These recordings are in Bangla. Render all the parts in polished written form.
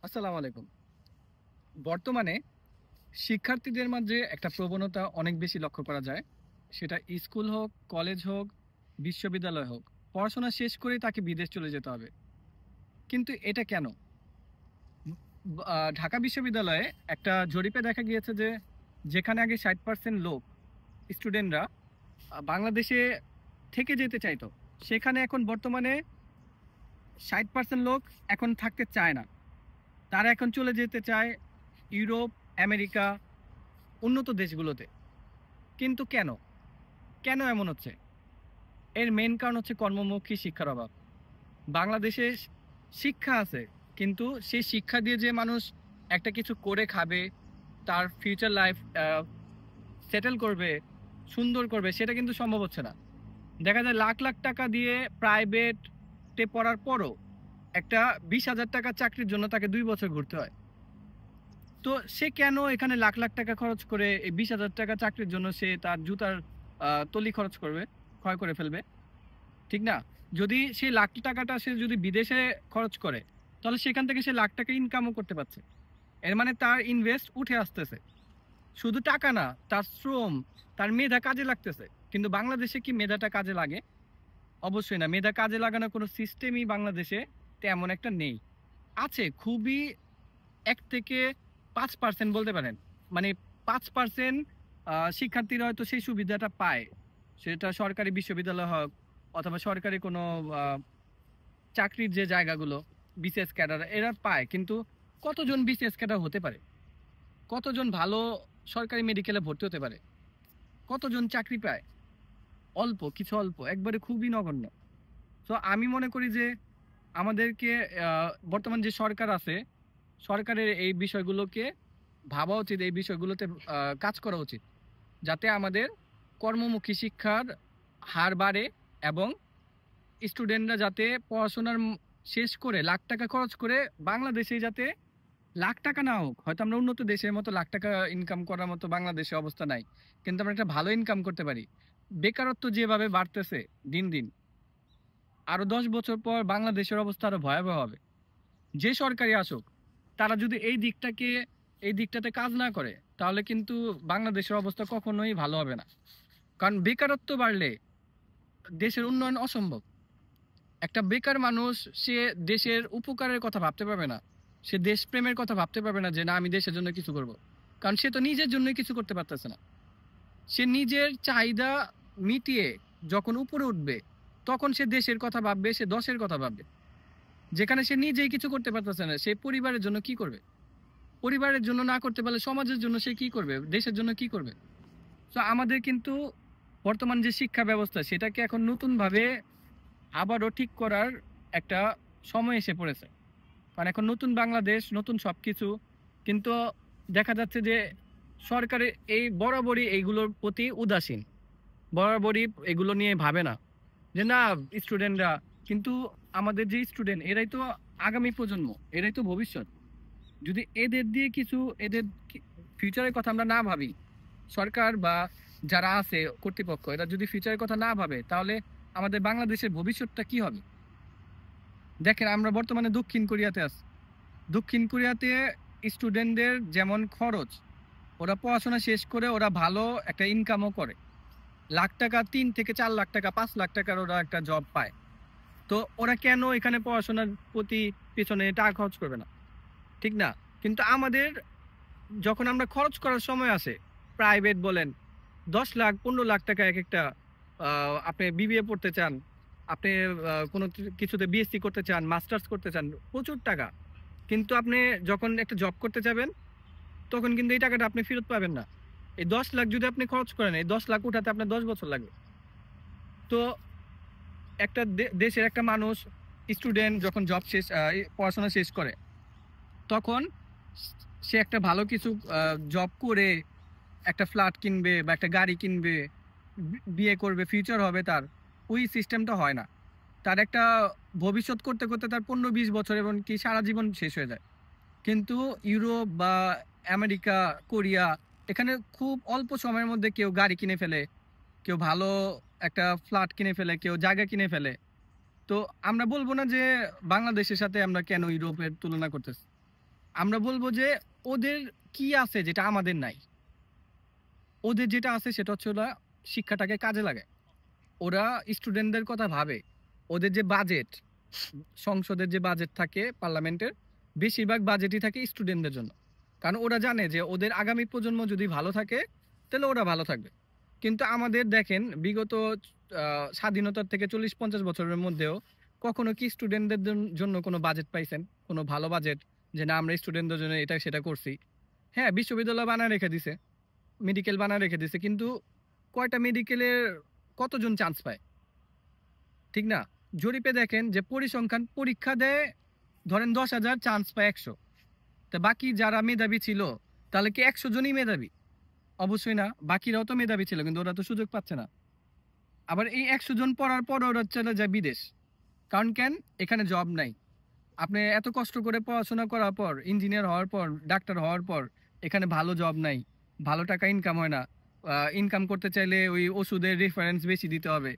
আসসালামু আলাইকুম। বর্তমানে শিক্ষার্থীদের মাঝে একটা প্রবণতা অনেক বেশি লক্ষ্য করা যায়। সেটা স্কুল হোক, কলেজ হোক, বিশ্ববিদ্যালয় হোক। পড়াশোনা শেষ করেই তাকে বিদেশ চলে যেতে হবে। কিন্তু এটা কেন? ঢাকা বিশ্ববিদ্যালয়ে একটা জরিপে দেখা গিয়েছে যে, যেখানে আগে ৬০% লোক স্টুডেন্টরা বাংলাদেশে থেকে যেতে চাইতো, সেখানে এখন বর্তমানে ৬০% লোক এখন থাকতে চায় না। তারা এখন চলে যেতে চায় ইউরোপ, আমেরিকা, উন্নত দেশগুলোতে। কিন্তু কেন? কেন এমন হচ্ছে? এর মেইন কারণ হচ্ছে কর্মমুখী শিক্ষার অভাব। বাংলাদেশে শিক্ষা আছে, কিন্তু সেই শিক্ষা দিয়ে যে মানুষ একটা কিছু করে খাবে, তার ফিউচার লাইফ সেটেল করবে, সুন্দর করবে, সেটা কিন্তু সম্ভব হচ্ছে না। দেখা যায় লাখ, লাখ টাকা দিয়ে প্রাইভেটে পড়ার পরও একটা ৳২০,০০০ চাকরির জন্য তাকে ২ বছর ঘুরতে হয়। তো সে কেন এখানে লাখ, লাখ টাকা খরচ করে এই ৳২০,০০০ চাকরির জন্য সে তার জুতার তলি খরচ করবে, ক্ষয় করে ফেলবে? ঠিক না? যদি সেই লাখ টাকাটা সে যদি বিদেশে খরচ করে, তাহলে সেখান থেকে সে লাখ টাকা ইনকামও করতে পারছে। এর মানে তার ইনভেস্ট উঠে আসতেছে। শুধু টাকা না, তার শ্রম, তার মেধা কাজে লাগতেছে। কিন্তু বাংলাদেশে কি মেধাটা কাজে লাগে? অবশ্যই না। মেধা কাজে লাগানোর কোনো সিস্টেমই বাংলাদেশে তেমন একটা নেই। আছে খুবই ১ থেকে ৫% বলতে পারেন। মানে ৫% শিক্ষার্থীরা হয়তো সেই সুবিধাটা পায়। সেটা সরকারি বিশ্ববিদ্যালয় হোক অথবা সরকারি কোনো আ চাকরির যে জায়গাগুলো, বিসিএস ক্যাডার এরা পায়। কিন্তু কতজন বিসিএস ক্যাডার হতে পারে? কতজন ভালো সরকারি মেডিকেলে ভর্তি হতে পারে? কতজন চাকরি পায়? অল্প, কিছু অল্প। একবারে খুবই নগণ্য। সো আমি মনে করি যে আমাদেরকে আ বর্তমান যে সরকার আছে, সরকারের এই বিষয়গুলোকে ভাবা উচিত, এই বিষয়গুলোতে কাজ করা উচিত। যাতে আমাদের কর্মমুখী শিক্ষার হার বাড়ে এবং স্টুডেন্টরা যাতে পড়াশোনার শেষ করে লাখ টাকা খরচ করে বাংলাদেশেই যাতে লাখ টাকা না হোক, হয়তো আমরা উন্নত দেশের মতো লাখ টাকা ইনকাম করার মতো বাংলাদেশে অবস্থা নাই। কিন্তু আমরা একটা ভালো ইনকাম করতে পারি। বেকারত্ব যেভাবে বাড়তেছে দিন, দিন আরো ১০ বছর পর বাংলাদেশের অবস্থা আরো ভয়াবহ হবে। যে সরকারই আসুক, তারা যদি এই দিকটাতে কাজ না করে, তাহলে কিন্তু বাংলাদেশের অবস্থা কখনোই ভালো হবে না। কারণ বেকারত্ব বাড়লে দেশের উন্নয়ন অসম্ভব। একটা বেকার মানুষ সে দেশের উপকারের কথা ভাবতে পারবে না। সে দেশপ্রেমের কথা ভাবতে পারবে না যে, "না, আমি দেশের জন্য কিছু করব।" কারণ সে তো নিজের জন্যই কিছু করতে পারতেছে না। সে নিজের চাহিদা মিটিয়ে যখন উপরে উঠবে, তখন সে দেশের কথা ভাববে, সে দশের কথা ভাববে। যেখানে সে নিজেই কিছু করতে পারতেছে না, সে পরিবারের জন্য কি করবে? পরিবারের জন্য না করতে পারলে সমাজের জন্য সে কি করবে? দেশের জন্য কি করবে? সো আমাদের কিন্তু বর্তমান যে শিক্ষা ব্যবস্থা সেটাকে এখন নতুনভাবে আবারও ঠিক করার একটা সময় এসে পড়েছে। কারণ এখন নতুন বাংলাদেশ, নতুন সবকিছু। কিন্তু দেখা যাচ্ছে যে সরকারের এই বরাবরই এইগুলোর প্রতি উদাসীন। বরাবরই এগুলো নিয়ে ভাবে না। যে না, স্টুডেন্টরা কিন্তু আমাদের যে স্টুডেন্ট এরাই তো আগামী প্রজন্ম, এরাই তো ভবিষ্যৎ। যদি এদের দিয়ে কিছু এদের ফিউচারের কথা আমরা না ভাবি, সরকার বা যারা আছে কর্তৃপক্ষ এরা যদি ফিউচারের কথা না ভাবে, তাহলে আমাদের বাংলাদেশের ভবিষ্যৎটা কি হবে? দেখেন আমরা বর্তমানে দক্ষিণ কোরিয়াতে আছি। দক্ষিণ কোরিয়াতে স্টুডেন্টদের যেমন খরচ, ওরা পড়াশোনা শেষ করে ওরা ভালো একটা ইনকামও করে। লাখ টাকা ৩ থেকে ৪ লাখ টাকা, ৫ লাখ টাকার ওরা একটা জব পায়। তো ওরা কেন এখানে পড়াশোনার প্রতি পেছনে টাকা খরচ করবে না? ঠিক না? কিন্তু আমাদের যখন আমরা খরচ করার সময় আসে, প্রাইভেট বলেন ১০ লাখ ১৫ লাখ টাকা একেকটা আ আপনি বিবিএ পড়তে চান, আপনি কোনো কিছুতে বিএসসি করতে চান, মাস্টার্স করতে চান, প্রচুর টাকা। কিন্তু আপনি যখন একটা জব করতে যাবেন, তখন কিন্তু এই টাকাটা আপনি ফেরত পাবেন না। এই ১০ লাখ যদি আপনি খরচ করেন, এই ১০ লাখ উঠাতে আপনার ১০ বছর লাগবে। তো একটা দেশের একটা মানুষ স্টুডেন্ট যখন জব শেষ পড়াশোনা শেষ করে, তখন সে একটা ভালো কিছু জব করে একটা ফ্ল্যাট কিনবে বা একটা গাড়ি কিনবে, বিয়ে করবে, ফিউচার হবে তার। ওই সিস্টেমটা হয় না। তার একটা ভবিষ্যৎ করতে, করতে তার ১৫-২০ বছর এমনকি সারা জীবন শেষ হয়ে যায়। কিন্তু ইউরোপ বা আমেরিকা, কোরিয়া এখানে খুব অল্প সময়ের মধ্যে কেউ গাড়ি কিনে ফেলে, কেউ ভালো একটা ফ্ল্যাট কিনে ফেলে, কেউ জায়গা কিনে ফেলে। তো আমরা বলব না যে বাংলাদেশের সাথে আমরা কেন ইউরোপের তুলনা করতেছি। আমরা বলবো যে ওদের কি আছে যেটা আমাদের নাই? ওদের যেটা আছে সেটা হচ্ছে ওরা শিক্ষাটাকে কাজে লাগায়। ওরা স্টুডেন্টদের কথা ভাবে। ওদের যে বাজেট, সংসদের যে বাজেট থাকে পার্লামেন্টের, বেশিরভাগ বাজেটই থাকে স্টুডেন্টদের জন্য। কারণ ওরা জানে যে ওদের আগামী প্রজন্ম যদি ভালো থাকে, তাহলে ওরা ভালো থাকবে। কিন্তু আমাদের দেখেন বিগত স্বাধীনতার থেকে ৪০-৫০ বছরের মধ্যেও কখনো কি স্টুডেন্টদের জন্য কোনো বাজেট পাইছেন? কোনো ভালো বাজেট যে না আমরা স্টুডেন্টদের জন্য এটা সেটা করছি। হ্যাঁ, বিশ্ববিদ্যালয় বানায় রেখে দিছে, মেডিকেল বানায় রেখে দিছে। কিন্তু কয়টা মেডিকেলের কতজন চান্স পায়? ঠিক না? জরিপে দেখেন যে পরিসংখ্যান পরীক্ষা দেয় ধরেন ১০,০০০ চান্স পায় ১০০। তা বাকি যারা মেধাবী ছিল তাহলে কি ১০০ জনই মেধাবী? অবশ্যই না। বাকিরাও তো মেধাবী ছিল কিন্তু ওরা তো সুযোগ পাচ্ছে না। আবার এই ১০০ জন পড়ার পর ওরা চলে যায় বিদেশ। কারণ কেন? এখানে জব নাই। আপনি এত কষ্ট করে পড়াশোনা করার পর, ইঞ্জিনিয়ার হওয়ার পর, ডাক্তার হওয়ার পর এখানে ভালো জব নাই। ভালো টাকা ইনকাম হয় না। ইনকাম করতে চাইলে ওই ওষুধের রেফারেন্স বেশি দিতে হবে।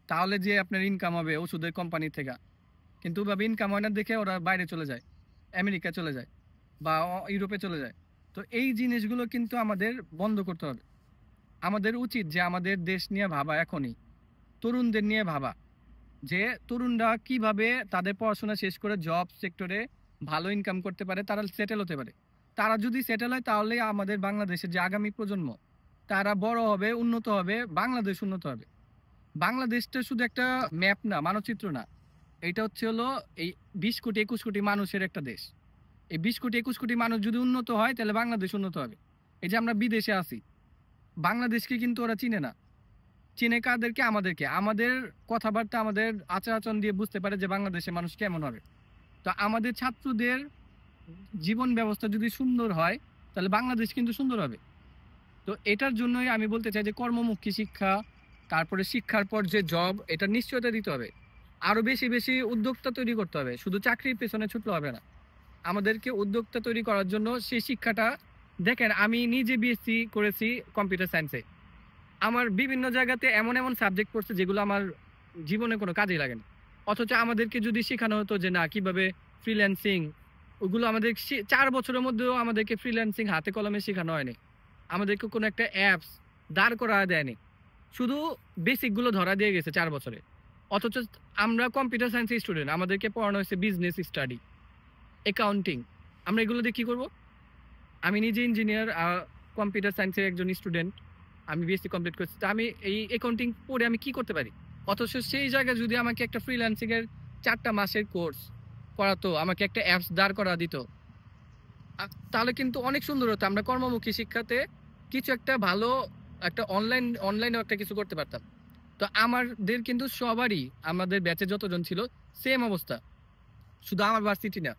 তাহলে যে আপনার ইনকাম হবে ওষুধের কোম্পানি থেকে। কিন্তু ওভাবে ইনকাম হয় না দেখে ওরা বাইরে চলে যায়। আমেরিকা চলে যায় বা ইউরোপে চলে যায়। তো এই জিনিসগুলো কিন্তু আমাদের বন্ধ করতে হবে। আমাদের উচিত যে আমাদের দেশ নিয়ে ভাবা এখনই। তরুণদের নিয়ে ভাবা। যে তরুণরা কিভাবে তাদের পড়াশোনা শেষ করে জব সেক্টরে ভালো ইনকাম করতে পারে, তারা সেটেল হতে পারে। তারা যদি সেটেল হয় তাহলে আমাদের বাংলাদেশের যে আগামী প্রজন্ম তারা বড় হবে, উন্নত হবে, বাংলাদেশ উন্নত হবে। বাংলাদেশটা শুধু একটা ম্যাপ না, মানচিত্র না। এটা হচ্ছে হলো এই ২০ কোটি ২১ কোটি মানুষের একটা দেশ। এই ২০ কোটি ২১ কোটি মানুষ যদি উন্নত হয় তাহলে বাংলাদেশ উন্নত হবে। এই যে আমরা বিদেশে আছি, বাংলাদেশকে কিন্তু ওরা চিনে না। চিনে কাদেরকে? আমাদেরকে। আমাদের কথাবার্তা, আমাদের আচার-আচরণ দিয়ে বুঝতে পারে যে বাংলাদেশের মানুষ কেমন হবে। তো আমাদের ছাত্রদের জীবন ব্যবস্থা যদি সুন্দর হয়, তাহলে বাংলাদেশ কিন্তু সুন্দর হবে। তো এটার জন্যই আমি বলতে চাই যে কর্মমুখী শিক্ষা, তারপরে শিক্ষার পর যে জব, এটার নিশ্চয়তা দিতে হবে। আরো বেশি, বেশি উদ্যোক্তা তৈরি করতে হবে। শুধু চাকরির পেছনে ছুটলে হবে না। আমাদেরকে উদ্যোক্তা তৈরি করার জন্য সেই শিক্ষাটা দেখেন আমি নিজে বিএসসি করেছি কম্পিউটার সায়েন্সে। আমার বিভিন্ন জায়গাতে এমন, এমন সাবজেক্ট পড়ছে যেগুলো আমার জীবনে কোনো কাজেই লাগেনি। অথচ আমাদেরকে যদি শেখানো হতো যে না কিভাবে ফ্রিল্যান্সিং, ওগুলো আমাদের ৪ বছরের মধ্যেও আমাদেরকে ফ্রিল্যান্সিং হাতে কলমে শেখানো হয়নি। আমাদেরকে কোনো একটা অ্যাপস দাঁড় করায় দেয়নি। শুধু বেসিক গুলো ধরা দিয়ে গেছে ৪ বছরে। অথচ আমরা কম্পিউটার সায়েন্সের স্টুডেন্ট। আমাদেরকে পড়ানো হয়েছে বিজনেস স্টাডি, অ্যাকাউন্টিং। আমরা এগুলো দিয়ে কি করব? আমি নিজে ইঞ্জিনিয়ার, কম্পিউটার সায়েন্সের একজন স্টুডেন্ট। আমি বিএসসি কমপ্লিট করছি। তো আমি এই অ্যাকাউন্টিং পড়ে আমি কি করতে পারি? অথচ সেই জায়গায় যদি আমাকে একটা ফ্রিল্যান্সিং এর ৪ টা মাসের কোর্স করাতো, আমাকে একটা অ্যাপস দাঁড় করা দিত, তাহলে কিন্তু অনেক সুন্দর হতো। আমরা কর্মমুখী শিক্ষাতে কিছু একটা ভালো একটা অনলাইনেও একটা কিছু করতে পারতাম। তো আমাদের কিন্তু সবারই, আমাদের ব্যাচে যতজন ছিল সেম অবস্থা। শুধু আমার ভার্সিটি না।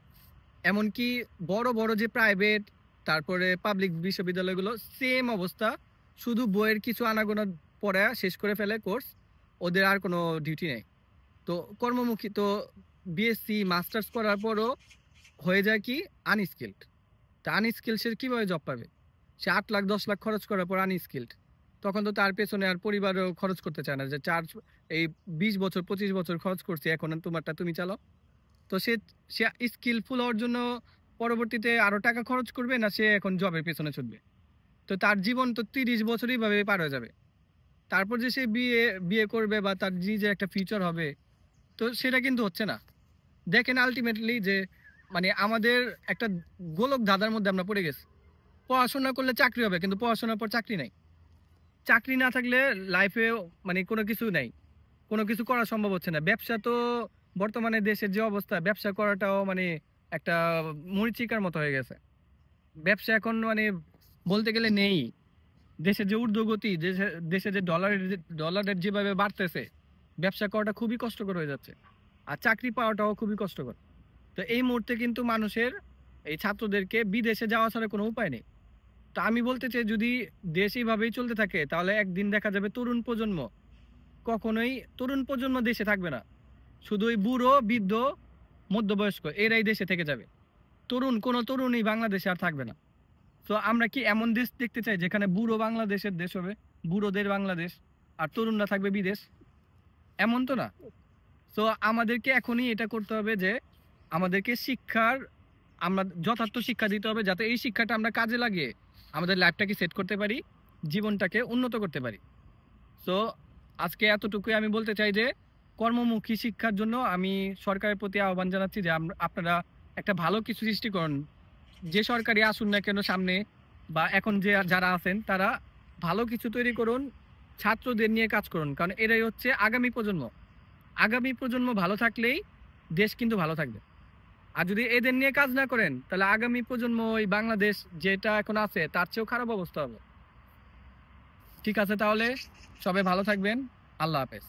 এমনকি বড়, বড় যে প্রাইভেট তারপরে পাবলিক বিশ্ববিদ্যালয়গুলো সেম অবস্থা। শুধু বইয়ের কিছু আনাগোনা পড়া শেষ করে ফেলে কোর্স। ওদের আর কোনো ডিউটি নেই। তো কর্মমুখী তো বিএসসি মাস্টার্স করার পরও হয়ে যায় কি আনস্কিলড। তা আনস্কিলড সে কিভাবে জব পাবে? সে ৮ লাখ ১০ লাখ খরচ করার পর আনস্কিলড। তখন তো তার পেছনে আর পরিবারও খরচ করতে চায় না যে এই ২০ বছর ২৫ বছর খরচ করছি এখন তোমারটা তুমি চালাও। তো সে সে স্কিলফুল হওয়ার জন্য পরবর্তীতে আরো টাকা খরচ করবে না সে এখন জবের পেছনে ছুটবে? তো তার জীবন তো ৩০ বছরই ভাবে পার হয়ে যাবে। তারপর যে সে বিয়ে বিয়ে করবে বা তার যে একটা ফিউচার হবে, তো সেটা কিন্তু হচ্ছে না। দেখেন আলটিমেটলি যে মানে আমাদের একটা গোলক ধাঁধার মধ্যে আমরা পড়ে গেছি। পড়াশোনা করলে চাকরি হবে কিন্তু পড়াশোনার পর চাকরি নাই। চাকরি না থাকলে লাইফে মানে কোনো কিছু নাই। কোনো কিছু করা সম্ভব হচ্ছে না। ব্যবসা তো বর্তমানে দেশের যে অবস্থা, ব্যবসা করাটাও মানে একটা মরীচিকার মতো হয়ে গেছে। ব্যবসা এখন মানে বলতে গেলে নেই। দেশের যে ঊর্ধ্বগতি, দেশে যে ডলারের যেভাবে বাড়তেছে, ব্যবসা করাটা খুবই কষ্টকর হয়ে যাচ্ছে। আর চাকরি পাওয়াটাও খুবই কষ্টকর। তো এই মুহূর্তে কিন্তু মানুষের, এই ছাত্রদেরকে বিদেশে যাওয়া ছাড়া কোনো উপায় নেই। তো আমি বলতে চাই যদি দেশ এইভাবেই চলতে থাকে তাহলে একদিন দেখা যাবে তরুণ প্রজন্ম দেশে থাকবে না। শুধু ওই বুড়ো, বৃদ্ধ, মধ্যবয়স্ক এরাই দেশে থেকে যাবে। কোনো তরুণই বাংলাদেশে আর থাকবে না। তো আমরা কি এমন দেশ দেখতে চাই যেখানে বুড়ো বাংলাদেশের দেশ হবে, বুড়োদের বাংলাদেশ, আর তরুণরা থাকবে বিদেশ? এমন তো না। তো আমাদেরকে এখনই এটা করতে হবে যে আমাদেরকে শিক্ষার আমরা যথার্থ শিক্ষা দিতে হবে, যাতে এই শিক্ষাটা আমরা কাজে লাগিয়ে আমাদের লাইফটাকে সেট করতে পারি, জীবনটাকে উন্নত করতে পারি। সো আজকে এতটুকুই আমি বলতে চাই যে কর্মমুখী শিক্ষার জন্য আমি সরকারের প্রতি আহ্বান জানাচ্ছি যে আপনারা একটা ভালো কিছু সৃষ্টি করুন। যে সরকারই আসুন না কেন সামনে, বা এখন যে যারা আছেন তারা ভালো কিছু তৈরি করুন, ছাত্রদের নিয়ে কাজ করুন। কারণ এরাই হচ্ছে আগামী প্রজন্ম। আগামী প্রজন্ম ভালো থাকলেই দেশ কিন্তু ভালো থাকবে। আর যদি এদের নিয়ে কাজ না করেন, তাহলে আগামী প্রজন্ম ওই বাংলাদেশ যেটা এখন আছে তার চেয়েও খারাপ অবস্থা হবে। ঠিক আছে, তাহলে সবাই ভালো থাকবেন। আল্লাহ হাফেজ।